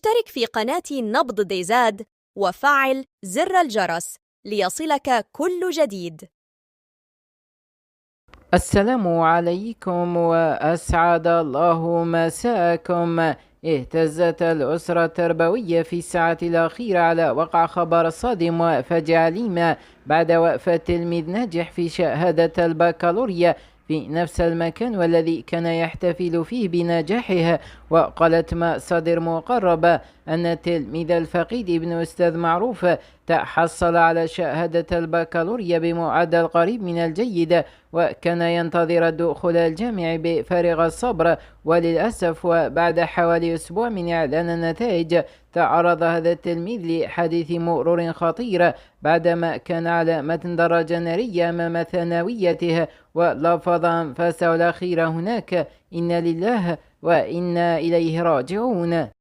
اشترك في قناة نبض ديزاد وفعل زر الجرس ليصلك كل جديد. السلام عليكم وأسعد الله مساءكم. اهتزت الأسرة التربوية في الساعة الأخيرة على وقع خبر صادم وفجع أليم بعد وفاة تلميذ ناجح في شهادة البكالوريا في نفس المكان والذي كان يحتفل فيه بنجاحه. وقالت مصادر مقربة أن التلميذ الفقيد ابن أستاذ معروف تحصل على شهادة البكالوريا بمعدل قريب من الجيد، وكان ينتظر الدخول الجامعي بفارغ الصبر. وللأسف وبعد حوالي أسبوع من إعلان النتائج تعرض هذا التلميذ لحادث مرور خطير بعدما كان على متن دراجة نارية أمام ثانويته ولفظ أنفاسه الأخيرة هناك. إنا لله وإنا إليه راجعون.